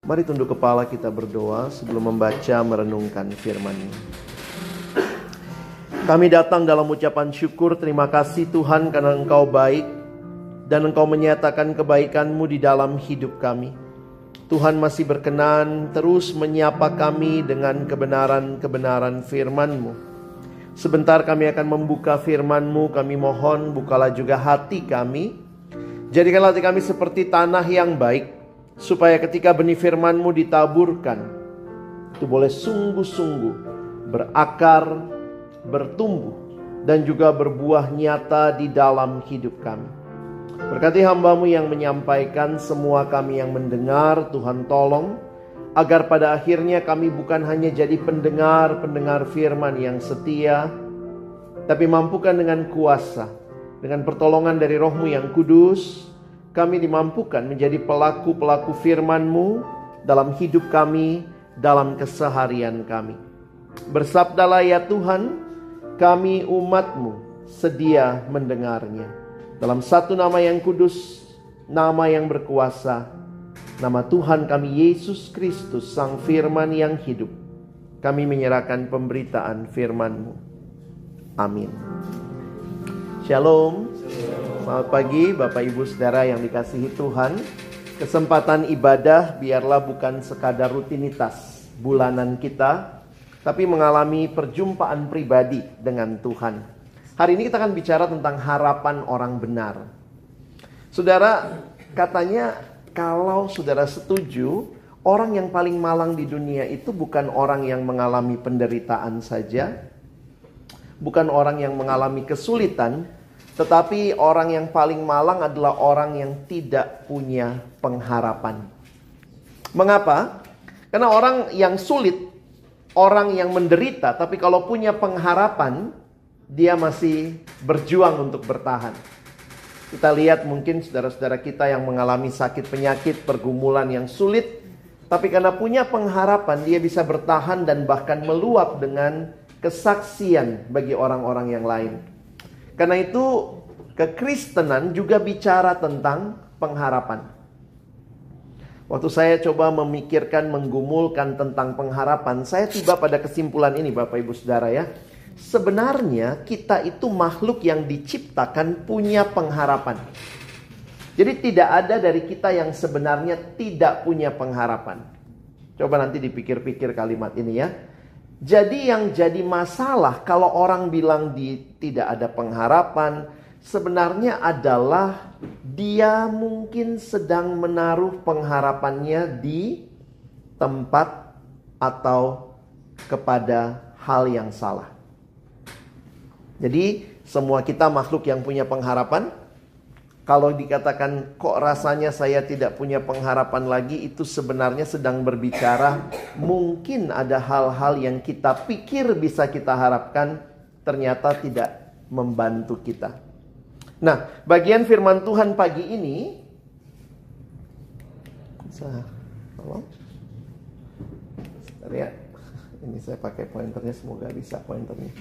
Mari tunduk kepala kita berdoa sebelum membaca merenungkan firman-Nya. Kami datang dalam ucapan syukur, terima kasih Tuhan karena Engkau baik dan Engkau menyatakan kebaikan-Mu di dalam hidup kami. Tuhan masih berkenan terus menyapa kami dengan kebenaran-kebenaran firman-Mu. Sebentar kami akan membuka firman-Mu, kami mohon bukalah juga hati kami. Jadikanlah hati kami seperti tanah yang baik, supaya ketika benih firman-Mu ditaburkan, itu boleh sungguh-sungguh berakar, bertumbuh, dan juga berbuah nyata di dalam hidup kami. Berkati hamba-Mu yang menyampaikan, semua kami yang mendengar, Tuhan tolong, agar pada akhirnya kami bukan hanya jadi pendengar firman yang setia, tapi mampukan dengan kuasa, dengan pertolongan dari Roh-Mu yang kudus, kami dimampukan menjadi pelaku-pelaku firman-Mu dalam hidup kami, dalam keseharian kami. Bersabdalah ya Tuhan, kami umat-Mu sedia mendengarnya. Dalam satu nama yang kudus, nama yang berkuasa, nama Tuhan kami Yesus Kristus, Sang Firman yang hidup, kami menyerahkan pemberitaan firman-Mu. Amin. Shalom. Selamat pagi Bapak Ibu Saudara yang dikasihi Tuhan. Kesempatan ibadah biarlah bukan sekadar rutinitas bulanan kita, tapi mengalami perjumpaan pribadi dengan Tuhan. Hari ini kita akan bicara tentang harapan orang benar. Saudara, katanya kalau saudara setuju, orang yang paling malang di dunia itu bukan orang yang mengalami penderitaan saja, bukan orang yang mengalami kesulitan, tetapi orang yang paling malang adalah orang yang tidak punya pengharapan. Mengapa? Karena orang yang sulit, orang yang menderita, tapi kalau punya pengharapan, dia masih berjuang untuk bertahan. Kita lihat mungkin saudara-saudara kita yang mengalami sakit penyakit, pergumulan yang sulit, tapi karena punya pengharapan, dia bisa bertahan dan bahkan meluap dengan kesaksian bagi orang-orang yang lain. Karena itu kekristenan juga bicara tentang pengharapan. Waktu saya coba memikirkan, menggumulkan tentang pengharapan, saya tiba pada kesimpulan ini Bapak Ibu Saudara ya. Sebenarnya kita itu makhluk yang diciptakan punya pengharapan. Jadi tidak ada dari kita yang sebenarnya tidak punya pengharapan. Coba nanti dipikir-pikir kalimat ini ya. Jadi yang jadi masalah kalau orang bilang tidak ada pengharapan, sebenarnya adalah dia mungkin sedang menaruh pengharapannya di tempat atau kepada hal yang salah. Jadi semua kita makhluk yang punya pengharapan. Kalau dikatakan kok rasanya saya tidak punya pengharapan lagi, itu sebenarnya sedang berbicara mungkin ada hal-hal yang kita pikir bisa kita harapkan ternyata tidak membantu kita. Nah, bagian firman Tuhan pagi ini, ini saya pakai pointernya, semoga bisa pointernya.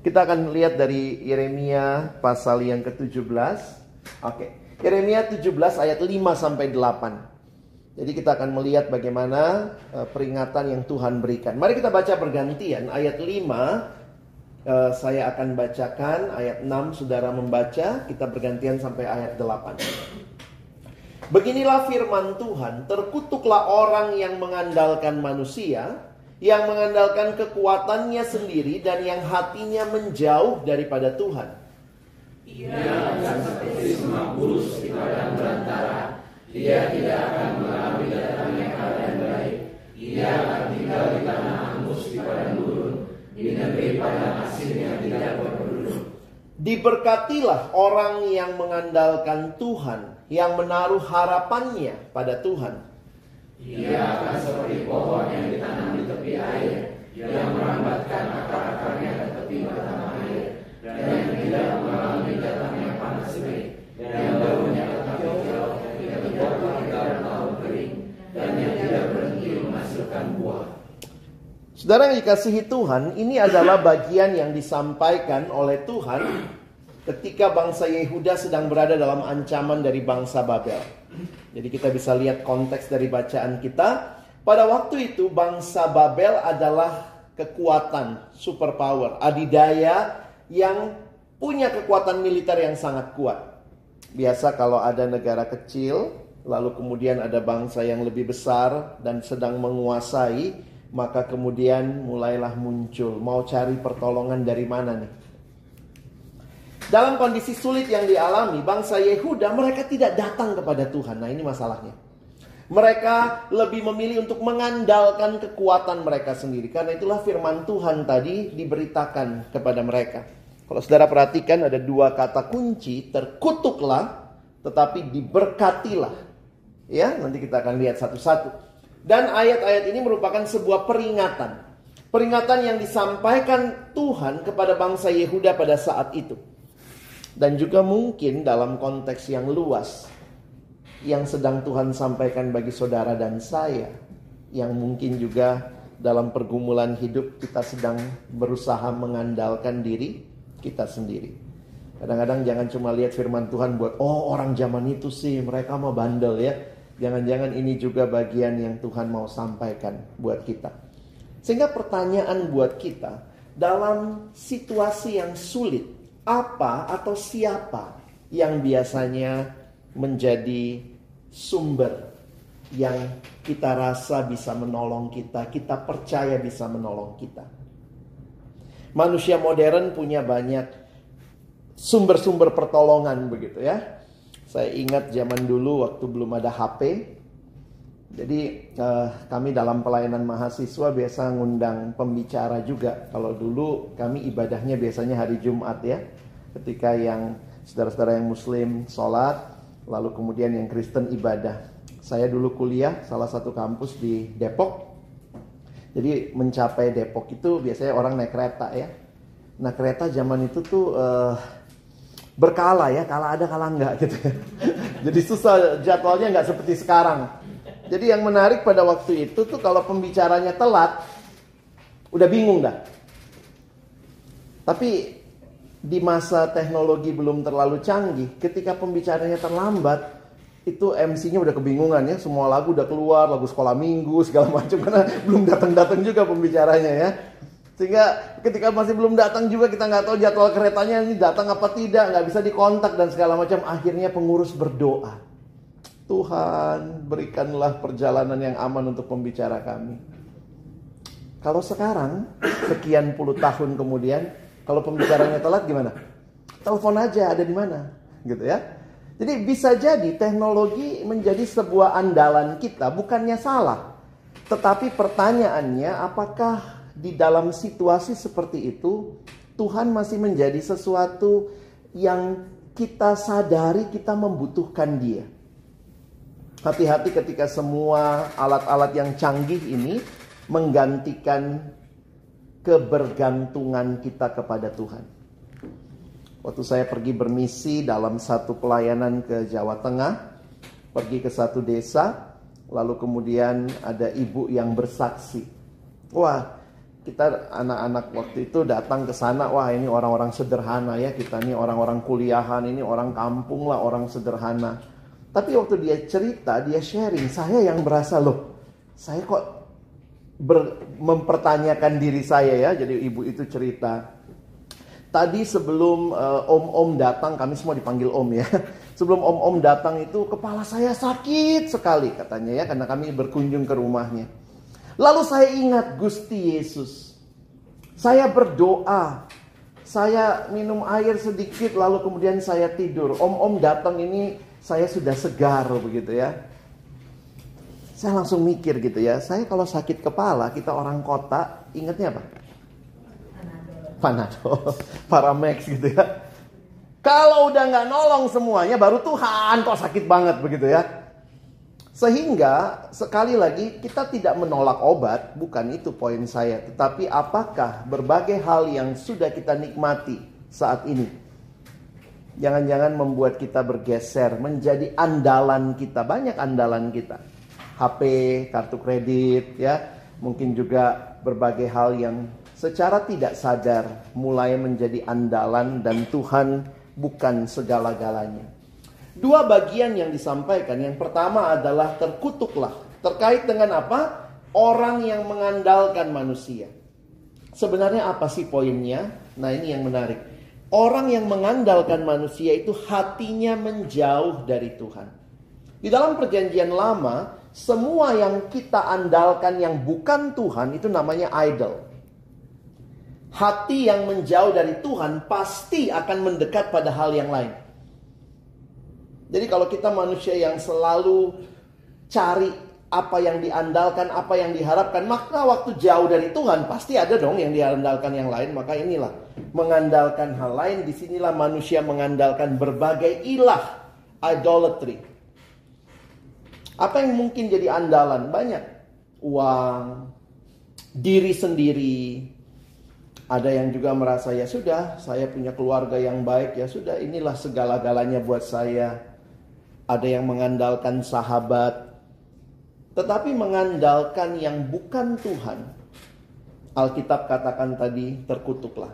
Kita akan lihat dari Yeremia pasal yang ke-17. Oke, Yeremia 17 ayat 5-8. Jadi kita akan melihat bagaimana peringatan yang Tuhan berikan. Mari kita baca bergantian. Ayat 5 saya akan bacakan, ayat 6 saudara membaca, kita bergantian sampai ayat 8. Beginilah firman Tuhan, terkutuklah orang yang mengandalkan manusia, yang mengandalkan kekuatannya sendiri dan yang hatinya menjauh daripada Tuhan. Ia akan seperti semak bulus di padang belantara. Dia tidak akan mengalami datangnya keadaan baik. Ia akan tinggal di tanah angus di padang gurun, di negeri padang asing yang tidak berpenduduk. Diberkatilah orang yang mengandalkan Tuhan, yang menaruh harapannya pada Tuhan. Ia akan seperti pohon yang ditanam di tepi air, yang merambatkan akar-akarnya ke tepi batang air, dan yang tidak mengalami datangnya panas terik, yang daunnya tetap hijau ketika dalam tahun kering, dan yang tidak berhenti menghasilkan buah. Saudara yang dikasihi Tuhan, ini adalah bagian yang disampaikan oleh Tuhan ketika bangsa Yehuda sedang berada dalam ancaman dari bangsa Babel. Jadi kita bisa lihat konteks dari bacaan kita. Pada waktu itu bangsa Babel adalah kekuatan, superpower, adidaya yang punya kekuatan militer yang sangat kuat. Biasa kalau ada negara kecil, lalu kemudian ada bangsa yang lebih besar dan sedang menguasai, maka kemudian mulailah muncul, mau cari pertolongan dari mana nih? Dalam kondisi sulit yang dialami, bangsa Yehuda mereka tidak datang kepada Tuhan. Nah, ini masalahnya. Mereka lebih memilih untuk mengandalkan kekuatan mereka sendiri. Karena itulah firman Tuhan tadi diberitakan kepada mereka. Kalau saudara perhatikan ada dua kata kunci, terkutuklah tetapi diberkatilah. Ya, nanti kita akan lihat satu-satu. Dan ayat-ayat ini merupakan sebuah peringatan. Peringatan yang disampaikan Tuhan kepada bangsa Yehuda pada saat itu. Dan juga mungkin dalam konteks yang luas yang sedang Tuhan sampaikan bagi saudara dan saya, yang mungkin juga dalam pergumulan hidup kita sedang berusaha mengandalkan diri kita sendiri. Kadang-kadang jangan cuma lihat firman Tuhan buat, oh orang zaman itu sih mereka mau bandel ya. Jangan-jangan ini juga bagian yang Tuhan mau sampaikan buat kita. Sehingga pertanyaan buat kita, dalam situasi yang sulit, apa atau siapa yang biasanya menjadi sumber yang kita rasa bisa menolong kita, kita percaya bisa menolong kita? Manusia modern punya banyak sumber-sumber pertolongan begitu ya. Saya ingat zaman dulu waktu belum ada HP. Jadi kami dalam pelayanan mahasiswa biasa ngundang pembicara juga. Kalau dulu kami ibadahnya biasanya hari Jumat ya. Ketika yang saudara-saudara yang Muslim sholat, lalu kemudian yang Kristen ibadah. Saya dulu kuliah salah satu kampus di Depok. Jadi mencapai Depok itu biasanya orang naik kereta ya. Nah kereta zaman itu tuh berkala ya, kala ada kala enggak gitu ya. Jadi susah, jadwalnya enggak seperti sekarang. Jadi yang menarik pada waktu itu tuh kalau pembicaranya telat, udah bingung dah. Tapi di masa teknologi belum terlalu canggih, ketika pembicaranya terlambat, itu MC-nya udah kebingungan ya. Semua lagu udah keluar, lagu sekolah minggu segala macam, karena belum datang-datang juga pembicaranya ya. Sehingga ketika masih belum datang juga kita nggak tahu jadwal keretanya ini datang apa tidak, nggak bisa dikontak dan segala macam. Akhirnya pengurus berdoa, Tuhan berikanlah perjalanan yang aman untuk pembicara kami. Kalau sekarang sekian puluh tahun kemudian, kalau pembicaranya telat gimana? Telepon aja, ada di mana, gitu ya. Jadi bisa jadi teknologi menjadi sebuah andalan kita, bukannya salah. Tetapi pertanyaannya, apakah di dalam situasi seperti itu, Tuhan masih menjadi sesuatu yang kita sadari kita membutuhkan Dia. Hati-hati ketika semua alat-alat yang canggih ini menggantikan kebergantungan kita kepada Tuhan. Waktu saya pergi bermisi dalam satu pelayanan ke Jawa Tengah, pergi ke satu desa, lalu kemudian ada ibu yang bersaksi. Wah, kita anak-anak waktu itu datang ke sana, wah ini orang-orang sederhana ya, kita ini orang-orang kuliahan, ini orang kampung lah, orang sederhana. Tapi waktu dia cerita, dia sharing, saya yang berasa loh, saya kok mempertanyakan diri saya ya. Jadi ibu itu cerita, tadi sebelum om-om datang, kami semua dipanggil om ya. Sebelum om-om datang itu kepala saya sakit sekali katanya ya, karena kami berkunjung ke rumahnya. Lalu saya ingat Gusti Yesus. Saya berdoa. Saya minum air sedikit lalu kemudian saya tidur. Om-om datang ini saya sudah segar begitu ya. Saya langsung mikir gitu ya. Saya kalau sakit kepala, kita orang kota ingatnya apa? Panadol. Paramex gitu ya. Kalau udah gak nolong semuanya, baru Tuhan kok sakit banget begitu ya. Sehingga sekali lagi kita tidak menolak obat, bukan itu poin saya. Tetapi apakah berbagai hal yang sudah kita nikmati saat ini, jangan-jangan membuat kita bergeser menjadi andalan kita. Banyak andalan kita, HP, kartu kredit ya, mungkin juga berbagai hal yang secara tidak sadar mulai menjadi andalan dan Tuhan bukan segala-galanya. Dua bagian yang disampaikan. Yang pertama adalah terkutuklah. Terkait dengan apa? Orang yang mengandalkan manusia. Sebenarnya apa sih poinnya? Nah, ini yang menarik. Orang yang mengandalkan manusia itu hatinya menjauh dari Tuhan. Di dalam perjanjian lama, semua yang kita andalkan yang bukan Tuhan itu namanya idol. Hati yang menjauh dari Tuhan pasti akan mendekat pada hal yang lain. Jadi kalau kita manusia yang selalu cari apa yang diandalkan, apa yang diharapkan, maka waktu jauh dari Tuhan pasti ada dong yang diandalkan yang lain. Maka inilah mengandalkan hal lain. Disinilah manusia mengandalkan berbagai ilah, idolatry. Apa yang mungkin jadi andalan? Banyak. Uang, diri sendiri. Ada yang juga merasa ya sudah, saya punya keluarga yang baik, ya sudah, inilah segala-galanya buat saya. Ada yang mengandalkan sahabat. Tetapi mengandalkan yang bukan Tuhan, Alkitab katakan tadi, terkutuklah.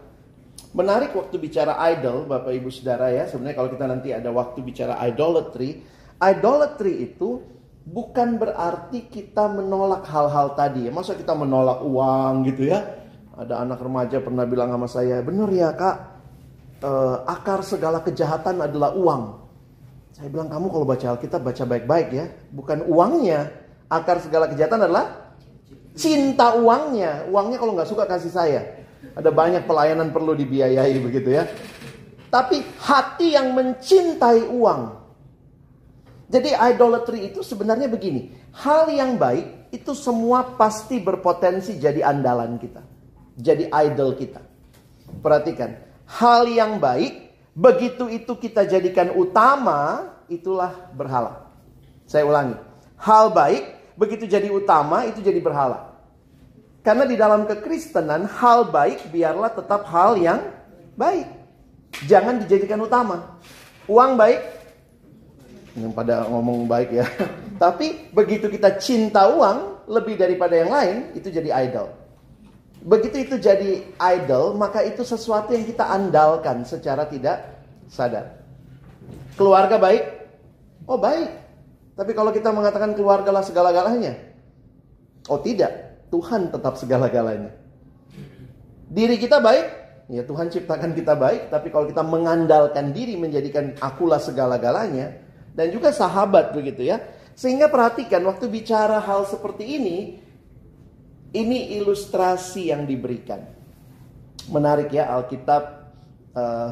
Menarik waktu bicara idol, Bapak Ibu Saudara ya. Sebenarnya kalau kita nanti ada waktu bicara idolatry. Idolatry itu bukan berarti kita menolak hal-hal tadi. Masa kita menolak uang gitu ya. Ada anak remaja pernah bilang sama saya, bener ya kak, akar segala kejahatan adalah uang. Saya bilang, kamu kalau baca Alkitab baca baik-baik ya. Bukan uangnya. Akar segala kejahatan adalah cinta uangnya. Uangnya kalau nggak suka kasih saya. Ada banyak pelayanan perlu dibiayai begitu ya. Tapi hati yang mencintai uang. Jadi idolatry itu sebenarnya begini. Hal yang baik itu semua pasti berpotensi jadi andalan kita. Jadi idol kita. Perhatikan. Hal yang baik, begitu itu kita jadikan utama, itulah berhala. Saya ulangi. Hal baik, begitu jadi utama, itu jadi berhala. Karena di dalam kekristenan, hal baik biarlah tetap hal yang baik. Jangan dijadikan utama. Uang baik, yang pada ngomong baik ya. Tapi begitu kita cinta uang lebih daripada yang lain, itu jadi idol. Begitu itu jadi idol, maka itu sesuatu yang kita andalkan secara tidak sadar. Keluarga baik? Oh baik. Tapi kalau kita mengatakan keluargalah segala-galanya, oh tidak, Tuhan tetap segala-galanya. Diri kita baik, ya Tuhan ciptakan kita baik. Tapi kalau kita mengandalkan diri menjadikan akulah segala-galanya, dan juga sahabat begitu ya. Sehingga perhatikan waktu bicara hal seperti ini ilustrasi yang diberikan. Menarik ya, Alkitab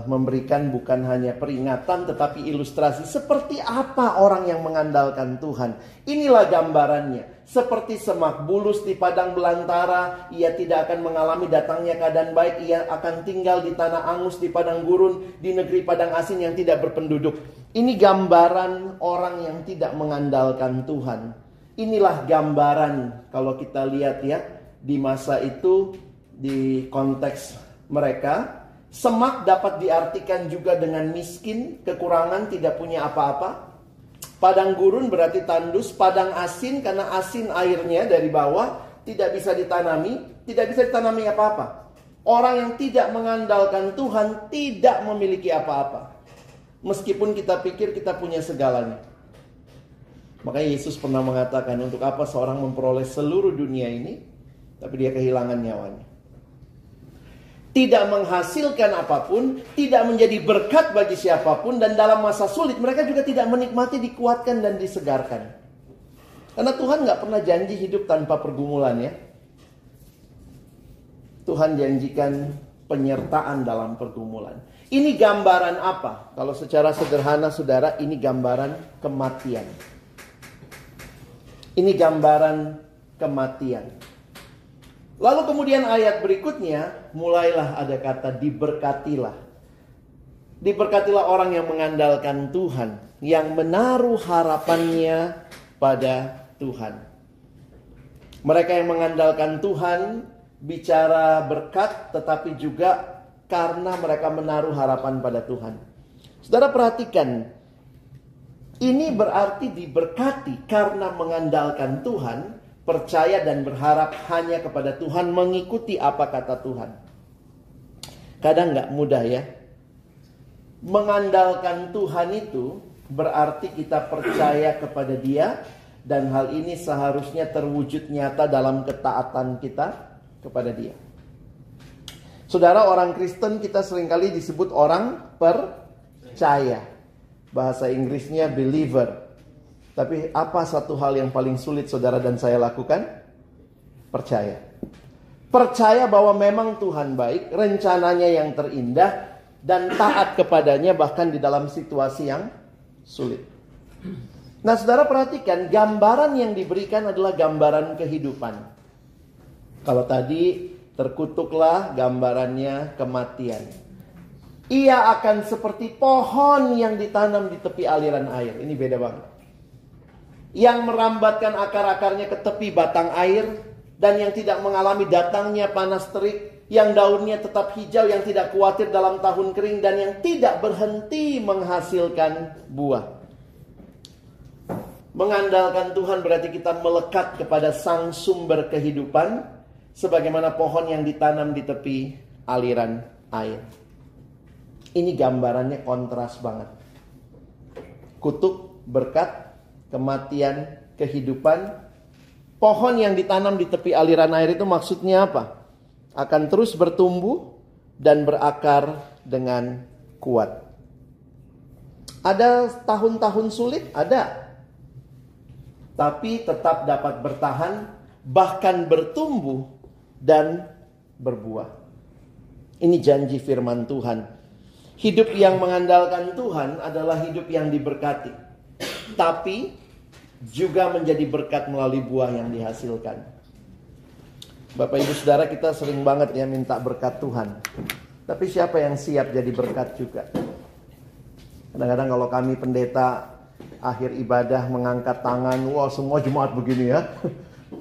memberikan bukan hanya peringatan tetapi ilustrasi seperti apa orang yang mengandalkan Tuhan. Inilah gambarannya. Seperti semak bulus di padang belantara, ia tidak akan mengalami datangnya keadaan baik, ia akan tinggal di tanah angus, di padang gurun, di negeri padang asin yang tidak berpenduduk. Ini gambaran orang yang tidak mengandalkan Tuhan. Inilah gambaran kalau kita lihat ya, di masa itu, di konteks mereka. Semak dapat diartikan juga dengan miskin, kekurangan, tidak punya apa-apa. Padang gurun berarti tandus. Padang asin karena asin airnya dari bawah, tidak bisa ditanami. Tidak bisa ditanami apa-apa. Orang yang tidak mengandalkan Tuhan tidak memiliki apa-apa. Meskipun kita pikir kita punya segalanya. Makanya Yesus pernah mengatakan, untuk apa seorang memperoleh seluruh dunia ini, tapi dia kehilangan nyawanya. Tidak menghasilkan apapun, tidak menjadi berkat bagi siapapun, dan dalam masa sulit mereka juga tidak menikmati, dikuatkan dan disegarkan. Karena Tuhan gak pernah janji hidup tanpa pergumulan ya. Tuhan janjikan penyertaan dalam pergumulan. Ini gambaran apa? Kalau secara sederhana saudara, ini gambaran kematian. Ini gambaran kematian. Lalu kemudian ayat berikutnya, mulailah ada kata diberkatilah. Diberkatilah orang yang mengandalkan Tuhan, yang menaruh harapannya pada Tuhan. Mereka yang mengandalkan Tuhan bicara berkat, tetapi juga karena mereka menaruh harapan pada Tuhan. Saudara perhatikan, ini berarti diberkati karena mengandalkan Tuhan, percaya dan berharap hanya kepada Tuhan, mengikuti apa kata Tuhan. Kadang gak mudah ya. Mengandalkan Tuhan itu berarti kita percaya kepada Dia, Dan hal ini seharusnya terwujud nyata dalam ketaatan kita kepada Dia. Saudara, orang Kristen kita seringkali disebut orang percaya. Bahasa Inggrisnya believer. Tapi apa satu hal yang paling sulit saudara dan saya lakukan? Percaya. Percaya bahwa memang Tuhan baik, rencananya yang terindah, dan taat kepadanya bahkan di dalam situasi yang sulit. Nah, saudara perhatikan, gambaran yang diberikan adalah gambaran kehidupan. Kalau tadi terkutuklah, gambarannya kematian. Ia akan seperti pohon yang ditanam di tepi aliran air. Ini beda banget. Yang merambatkan akar-akarnya ke tepi batang air, dan yang tidak mengalami datangnya panas terik, yang daunnya tetap hijau, yang tidak khawatir dalam tahun kering, dan yang tidak berhenti menghasilkan buah. Mengandalkan Tuhan berarti kita melekat kepada sang sumber kehidupan, sebagaimana pohon yang ditanam di tepi aliran air. Ini gambarannya kontras banget. Kutuk, berkat, kematian, kehidupan. Pohon yang ditanam di tepi aliran air itu maksudnya apa? Akan terus bertumbuh dan berakar dengan kuat. Ada tahun-tahun sulit? Ada. Tapi tetap dapat bertahan, bahkan bertumbuh dan berbuah. Ini janji firman Tuhan. Hidup yang mengandalkan Tuhan adalah hidup yang diberkati, tapi juga menjadi berkat melalui buah yang dihasilkan. Bapak ibu saudara, kita sering banget ya minta berkat Tuhan. Tapi siapa yang siap jadi berkat juga? Kadang-kadang kalau kami pendeta akhir ibadah mengangkat tangan, wah semua jemaat begini ya,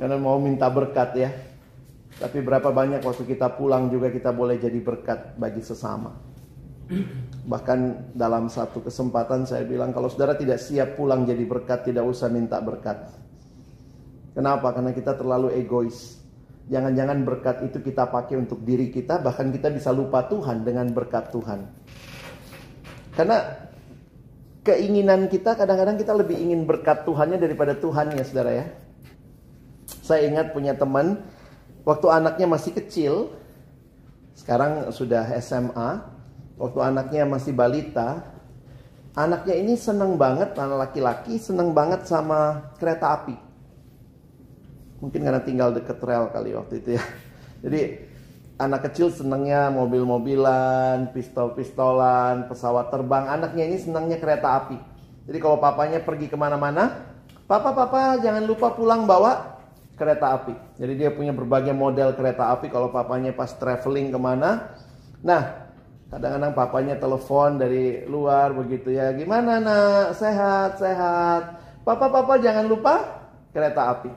karena mau minta berkat ya. Tapi berapa banyak waktu kita pulang juga kita boleh jadi berkat bagi sesama. Bahkan dalam satu kesempatan saya bilang, kalau saudara tidak siap pulang jadi berkat, tidak usah minta berkat. Kenapa? Karena kita terlalu egois. Jangan-jangan berkat itu kita pakai untuk diri kita, bahkan kita bisa lupa Tuhan dengan berkat Tuhan. Karena keinginan kita, kadang-kadang kita lebih ingin berkat Tuhannya daripada Tuhan ya saudara ya. Saya ingat punya teman, waktu anaknya masih kecil, sekarang sudah SMA. Waktu anaknya masih balita, anaknya ini senang banget, anak laki-laki senang banget sama kereta api. Mungkin karena tinggal deket rel kali waktu itu ya. Jadi anak kecil senangnya mobil-mobilan, pistol-pistolan, pesawat terbang. Anaknya ini senangnya kereta api. Jadi kalau papanya pergi kemana-mana, Papa jangan lupa pulang bawa kereta api. Jadi dia punya berbagai model kereta api kalau papanya pas traveling kemana. Nah, kadang-kadang papanya telepon dari luar begitu ya. Gimana nak? Sehat. Papa jangan lupa kereta api.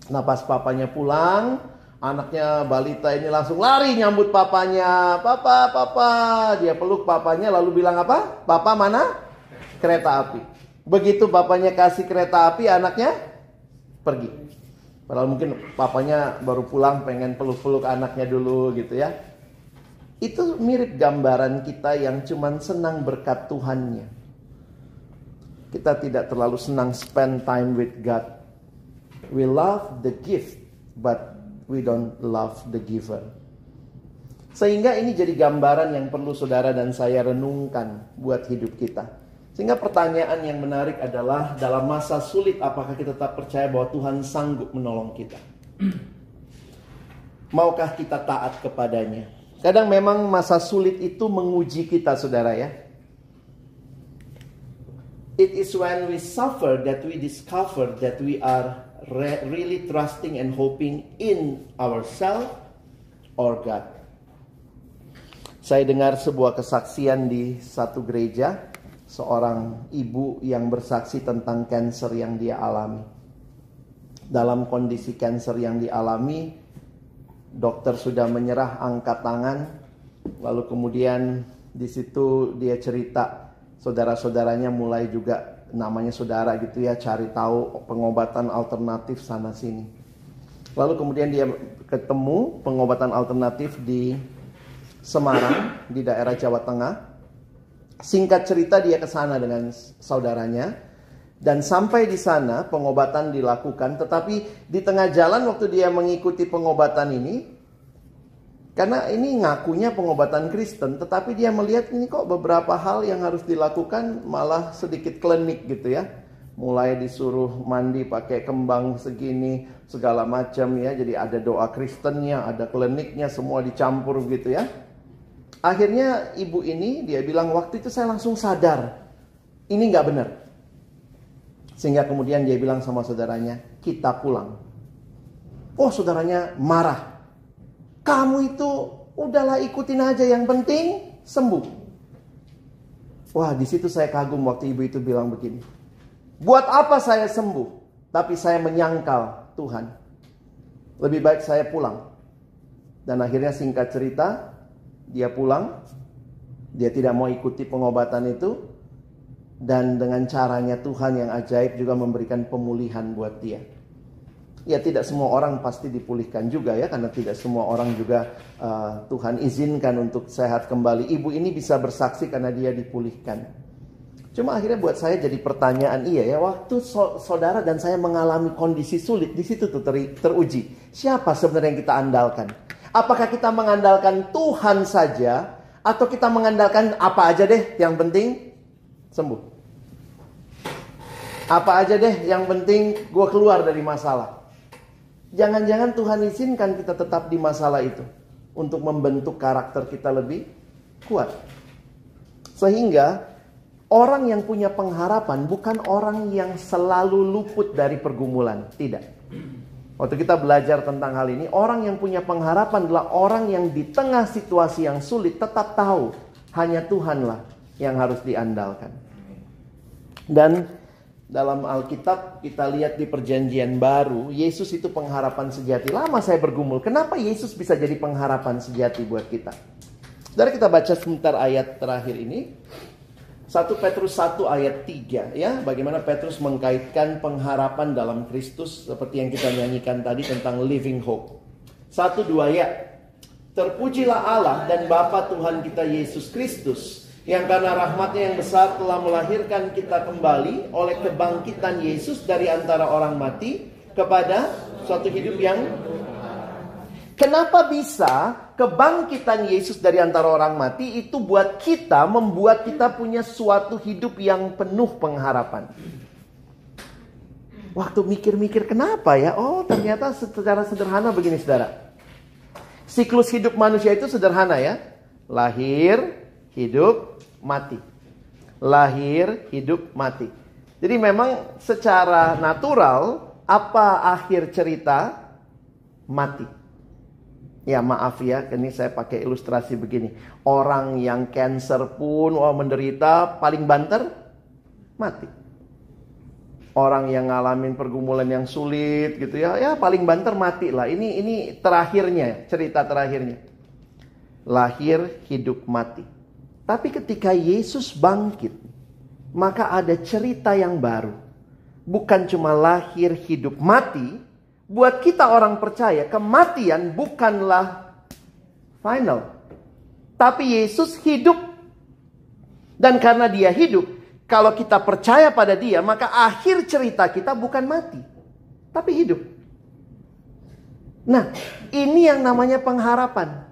Nah pas papanya pulang, anaknya balita ini langsung lari nyambut papanya. Papa. Dia peluk papanya lalu bilang apa? Papa mana? Kereta api. Begitu papanya kasih kereta api, anaknya pergi. Padahal mungkin papanya baru pulang pengen peluk-peluk anaknya dulu gitu ya. Itu mirip gambaran kita yang cuman senang berkat Tuhannya. Kita tidak terlalu senang spend time with God. We love the gift, but we don't love the giver. Sehingga ini jadi gambaran yang perlu saudara dan saya renungkan buat hidup kita. Sehingga pertanyaan yang menarik adalah, dalam masa sulit apakah kita tetap percaya bahwa Tuhan sanggup menolong kita? Maukah kita taat kepadanya? Kadang memang masa sulit itu menguji kita saudara ya. It is when we suffer that we discover that we are really trusting and hoping in ourselves or God. Saya dengar sebuah kesaksian di satu gereja, seorang ibu yang bersaksi tentang kanker yang dia alami. Dalam kondisi kanker yang dialami, dokter sudah menyerah, angkat tangan. Lalu kemudian di situ dia cerita, saudara-saudaranya mulai juga, namanya saudara gitu ya, cari tahu pengobatan alternatif sana sini. Lalu kemudian dia ketemu pengobatan alternatif di Semarang, di daerah Jawa Tengah. Singkat cerita dia ke sana dengan saudaranya. Dan sampai di sana pengobatan dilakukan. Tetapi di tengah jalan waktu dia mengikuti pengobatan ini, karena ini ngakunya pengobatan Kristen, tetapi dia melihat ini kok beberapa hal yang harus dilakukan malah sedikit klinik gitu ya. Mulai disuruh mandi pakai kembang segini, segala macam ya. Jadi ada doa Kristennya, ada kliniknya, semua dicampur gitu ya. Akhirnya ibu ini dia bilang, waktu itu saya langsung sadar, ini nggak benar. Sehingga kemudian dia bilang sama saudaranya, kita pulang. Oh, saudaranya marah. Kamu itu udahlah ikutin aja, yang penting sembuh. Wah, di situ saya kagum waktu ibu itu bilang begini. Buat apa saya sembuh, tapi saya menyangkal Tuhan. Lebih baik saya pulang. Dan akhirnya singkat cerita, dia pulang. Dia tidak mau ikuti pengobatan itu. Dan dengan caranya Tuhan yang ajaib juga memberikan pemulihan buat dia. Ya, tidak semua orang pasti dipulihkan juga ya, karena tidak semua orang juga Tuhan izinkan untuk sehat kembali. Ibu ini bisa bersaksi karena dia dipulihkan. Cuma akhirnya buat saya jadi pertanyaan, iya ya, waktu saudara dan saya mengalami kondisi sulit, di situ tuh teruji. Siapa sebenarnya yang kita andalkan? Apakah kita mengandalkan Tuhan saja, atau kita mengandalkan apa aja deh, yang penting sembuh. Apa aja deh, yang penting gue keluar dari masalah. Jangan-jangan Tuhan izinkan kita tetap di masalah itu untuk membentuk karakter kita lebih kuat. Sehingga orang yang punya pengharapan bukan orang yang selalu luput dari pergumulan. Tidak. Waktu kita belajar tentang hal ini, orang yang punya pengharapan adalah orang yang di tengah situasi yang sulit tetap tahu hanya Tuhanlah yang harus diandalkan. Dan dalam Alkitab kita lihat di Perjanjian Baru, Yesus itu pengharapan sejati. Lama saya bergumul, kenapa Yesus bisa jadi pengharapan sejati buat kita? Saudara, kita baca sebentar ayat terakhir ini. 1 Petrus 1 ayat 3 ya, bagaimana Petrus mengkaitkan pengharapan dalam Kristus seperti yang kita nyanyikan tadi tentang living hope. 1-2 ya. Terpujilah Allah dan Bapa Tuhan kita Yesus Kristus, yang karena rahmatnya yang besar telah melahirkan kita kembali oleh kebangkitan Yesus dari antara orang mati kepada suatu hidup yang... Kenapa bisa kebangkitan Yesus dari antara orang mati itu buat kita, membuat kita punya suatu hidup yang penuh pengharapan? Waktu mikir-mikir kenapa ya? Oh, ternyata secara sederhana begini saudara. Siklus hidup manusia itu sederhana ya. Lahir, hidup, mati. Lahir, hidup, mati. Jadi memang secara natural, apa akhir cerita? Mati. Ya maaf ya, ini saya pakai ilustrasi begini. Orang yang cancer pun menderita, paling banter mati. Orang yang ngalamin pergumulan yang sulit gitu ya, ya paling banter mati lah. Ini terakhirnya, cerita terakhirnya. Lahir, hidup, mati. Tapi ketika Yesus bangkit, maka ada cerita yang baru. Bukan cuma lahir, hidup, mati. Buat kita orang percaya, kematian bukanlah final. Tapi Yesus hidup. Dan karena dia hidup, kalau kita percaya pada dia, maka akhir cerita kita bukan mati, tapi hidup. Nah, ini yang namanya pengharapan.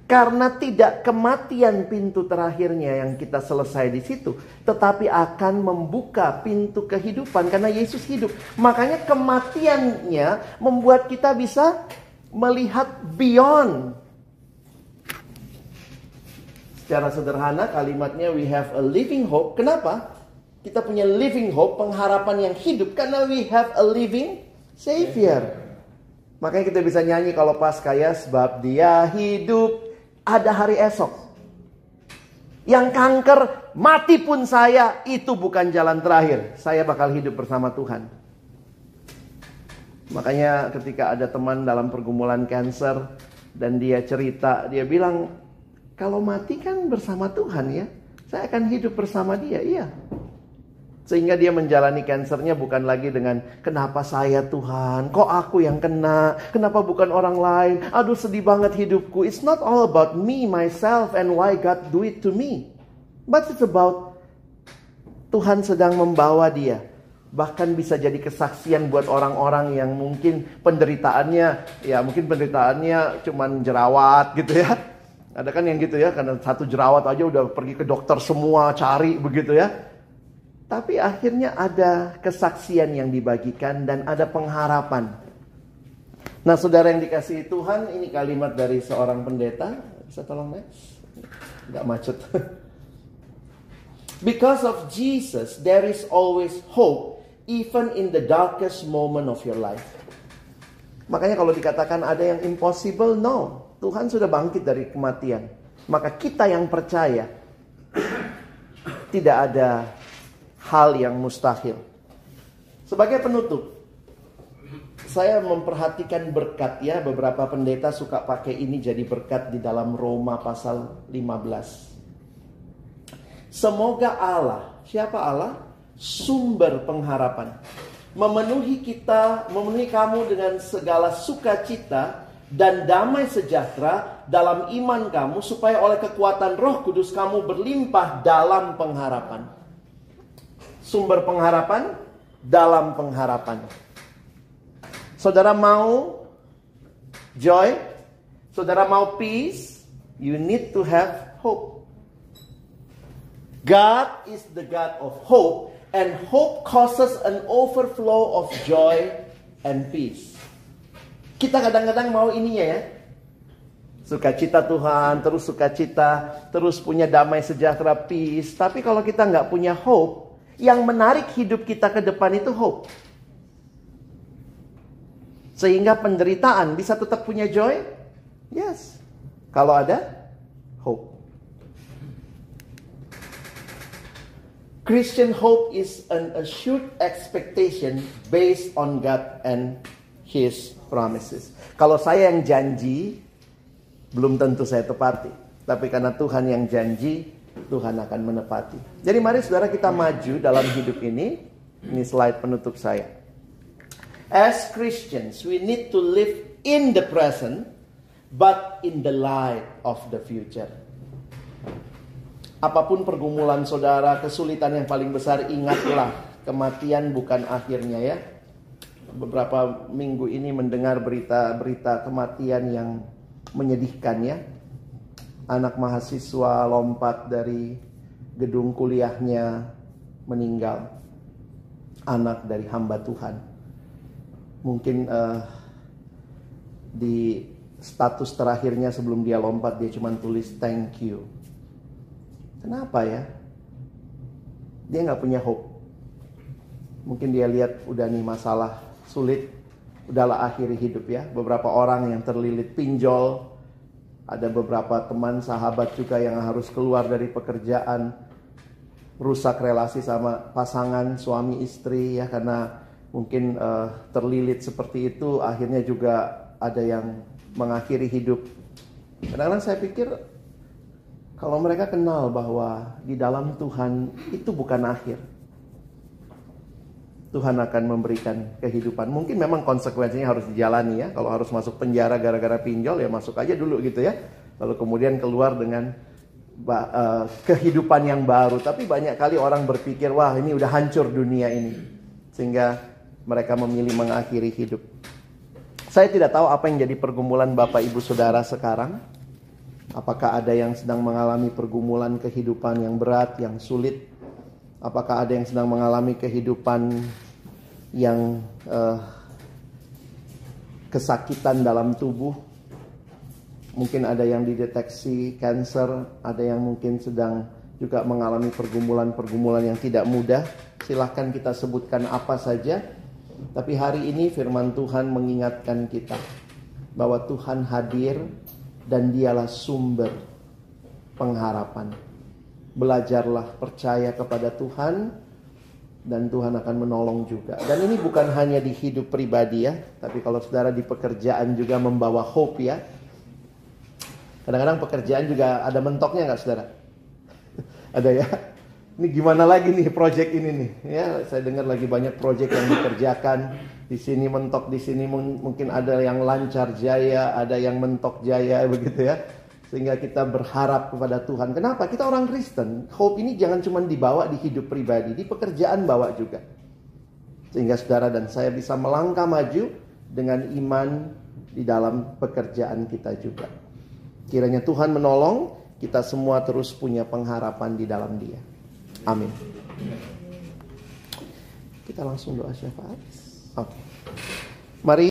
Karena tidak kematian pintu terakhirnya yang kita selesai di situ, tetapi akan membuka pintu kehidupan karena Yesus hidup. Makanya kematiannya membuat kita bisa melihat beyond. Secara sederhana kalimatnya we have a living hope. Kenapa? Kita punya living hope, pengharapan yang hidup karena we have a living Savior. Makanya kita bisa nyanyi kalau Paskah ya, sebab dia hidup. Ada hari esok. Yang kanker, mati pun saya, itu bukan jalan terakhir. Saya bakal hidup bersama Tuhan. Makanya ketika ada teman dalam pergumulan kanker dan dia cerita, dia bilang, kalau mati kan bersama Tuhan ya. Saya akan hidup bersama dia, iya. Sehingga dia menjalani kansernya bukan lagi dengan kenapa saya Tuhan, kok aku yang kena, kenapa bukan orang lain, aduh sedih banget hidupku. It's not all about me, myself, and why God do it to me. But it's about Tuhan sedang membawa dia. Bahkan bisa jadi kesaksian buat orang-orang yang mungkin penderitaannya cuman jerawat gitu ya. Ada kan yang gitu ya, karena satu jerawat aja udah pergi ke dokter semua, cari begitu ya. Tapi akhirnya ada kesaksian yang dibagikan dan ada pengharapan. Nah, saudara yang dikasihi Tuhan, ini kalimat dari seorang pendeta. Bisa tolong next? Nggak macet. Because of Jesus, there is always hope, even in the darkest moment of your life. Makanya kalau dikatakan ada yang impossible, no. Tuhan sudah bangkit dari kematian. Maka kita yang percaya, tidak ada hal yang mustahil. Sebagai penutup, saya memperhatikan berkat ya. Beberapa pendeta suka pakai ini jadi berkat di dalam Roma pasal 15. Semoga Allah, siapa Allah? Sumber pengharapan, memenuhi kamu dengan segala sukacita dan damai sejahtera dalam iman kamu, supaya oleh kekuatan Roh Kudus kamu berlimpah dalam pengharapan. Sumber pengharapan dalam pengharapan. Saudara mau joy? Saudara mau peace? You need to have hope. God is the God of hope, and hope causes an overflow of joy and peace. Kita kadang-kadang mau ininya ya. Sukacita Tuhan, terus sukacita, terus punya damai sejahtera, peace. Tapi kalau kita nggak punya hope, yang menarik hidup kita ke depan itu hope. Sehingga penderitaan bisa tetap punya joy? Yes. Kalau ada hope. Christian hope is an assured expectation based on God and His promises. Kalau saya yang janji, belum tentu saya tepati. Tapi karena Tuhan yang janji, Tuhan akan menepati. Jadi mari saudara kita maju dalam hidup ini. Ini slide penutup saya. As Christians, we need to live in the present, but in the light of the future. Apapun pergumulan saudara, kesulitan yang paling besar, ingatlah, kematian bukan akhirnya ya. Beberapa minggu ini mendengar berita kematian yang menyedihkan ya. Anak mahasiswa lompat dari gedung kuliahnya meninggal. Anak dari hamba Tuhan. Mungkin di status terakhirnya sebelum dia lompat, dia cuma tulis thank you. Kenapa ya? Dia gak punya hope. Mungkin dia lihat udah nih masalah sulit, udahlah akhiri hidup ya. Beberapa orang yang terlilit pinjol, ada beberapa teman sahabat juga yang harus keluar dari pekerjaan, rusak relasi sama pasangan suami istri ya, karena mungkin terlilit seperti itu. Akhirnya juga ada yang mengakhiri hidup. Kadang-kadang saya pikir, kalau mereka kenal bahwa di dalam Tuhan itu bukan akhir, Tuhan akan memberikan kehidupan. Mungkin memang konsekuensinya harus dijalani ya. Kalau harus masuk penjara gara-gara pinjol, ya masuk aja dulu gitu ya. Lalu kemudian keluar dengan kehidupan yang baru. Tapi banyak kali orang berpikir, wah ini udah hancur dunia ini. Sehingga mereka memilih mengakhiri hidup. Saya tidak tahu apa yang jadi pergumulan Bapak Ibu Saudara sekarang. Apakah ada yang sedang mengalami pergumulan kehidupan yang berat, yang sulit? Apakah ada yang sedang mengalami kehidupan yang kesakitan dalam tubuh? Mungkin ada yang dideteksi kanker, ada yang mungkin sedang juga mengalami pergumulan-pergumulan yang tidak mudah. Silahkan kita sebutkan apa saja. Tapi hari ini firman Tuhan mengingatkan kita bahwa Tuhan hadir dan Dialah sumber pengharapan. Belajarlah percaya kepada Tuhan, dan Tuhan akan menolong juga. Dan ini bukan hanya di hidup pribadi ya, tapi kalau saudara di pekerjaan juga membawa hope ya. Kadang-kadang pekerjaan juga ada mentoknya nggak saudara? Ada ya. Ini gimana lagi nih project ini nih? Ya, saya dengar lagi banyak project yang dikerjakan. Di sini mentok, di sini mungkin ada yang lancar jaya, ada yang mentok jaya begitu ya. Sehingga kita berharap kepada Tuhan. Kenapa? Kita orang Kristen. Hope ini jangan cuma dibawa di hidup pribadi, di pekerjaan bawa juga. Sehingga saudara dan saya bisa melangkah maju dengan iman di dalam pekerjaan kita juga. Kiranya Tuhan menolong kita semua terus punya pengharapan di dalam Dia. Amin. Kita langsung doa syafaat. Oke. Mari